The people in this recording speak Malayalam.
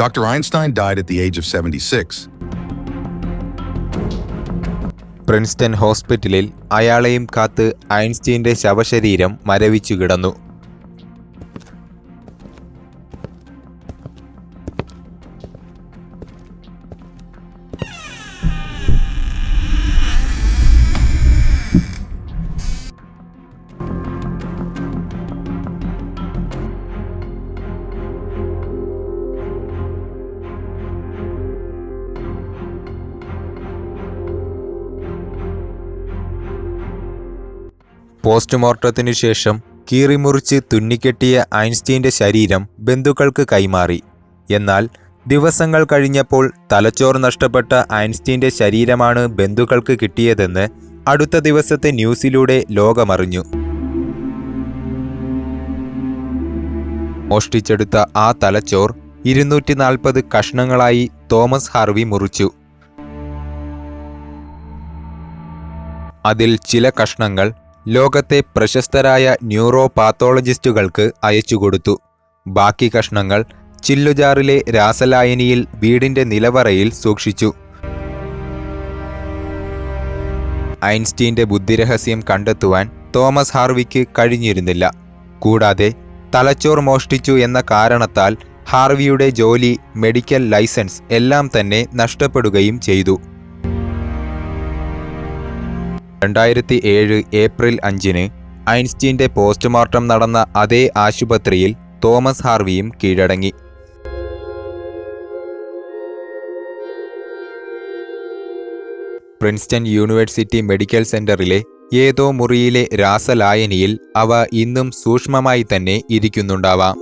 Dr. Einstein died at the age of 76. Princeton ഹോസ്പിറ്റലിൽ അയാളെയും കാത്ത് ഐൻസ്റ്റീൻ്റെ ശവശരീരം മരവിച്ചു കിടന്നു. പോസ്റ്റ്മോർട്ടത്തിനു ശേഷം കീറിമുറിച്ച് തുന്നിക്കെട്ടിയ ഐൻസ്റ്റീൻ്റെ ശരീരം ബന്ധുക്കൾക്ക് കൈമാറി. എന്നാൽ ദിവസങ്ങൾ കഴിഞ്ഞപ്പോൾ തലച്ചോർ നഷ്ടപ്പെട്ട ഐൻസ്റ്റീൻ്റെ ശരീരമാണ് ബന്ധുക്കൾക്ക് കിട്ടിയതെന്ന് അടുത്ത ദിവസത്തെ ന്യൂസിലൂടെ ലോകമറിഞ്ഞു. മോഷ്ടിച്ചെടുത്ത ആ തലച്ചോർ 240 കഷ്ണങ്ങളായി തോമസ് ഹാർവി മുറിച്ചു. അതിൽ ചില കഷ്ണങ്ങൾ ലോകത്തെ പ്രശസ്തരായ ന്യൂറോ പാത്തോളജിസ്റ്റുകൾക്ക് അയച്ചുകൊടുത്തു. ബാക്കി കഷ്ണങ്ങൾ ചില്ലുജാറിലെ രാസലായനിയിൽ വീടിന്റെ നിലവറയിൽ സൂക്ഷിച്ചു. ഐൻസ്റ്റീന്റെ ബുദ്ധിരഹസ്യം കണ്ടെത്തുവാൻ തോമസ് ഹാർവിക്ക് കഴിഞ്ഞിരുന്നില്ല. കൂടാതെ തലച്ചോർ മോഷ്ടിച്ചു എന്ന കാരണത്താൽ ഹാർവിയുടെ ജോലി, മെഡിക്കൽ ലൈസൻസ് എല്ലാം തന്നെ നഷ്ടപ്പെടുകയും ചെയ്തു. 2007 ഏപ്രിൽ 5 ഐൻസ്റ്റീൻ്റെ പോസ്റ്റ്മോർട്ടം നടന്ന അതേ ആശുപത്രിയിൽ തോമസ് ഹാർവിയും കീഴടങ്ങി. പ്രിൻസ്റ്റൺ യൂണിവേഴ്സിറ്റി മെഡിക്കൽ സെന്ററിലെ ഏതോ മുറിയിലെ രാസലായനിയിൽ അവ ഇന്നും സൂക്ഷ്മമായി തന്നെ ഇരിക്കുന്നുണ്ടാവാം.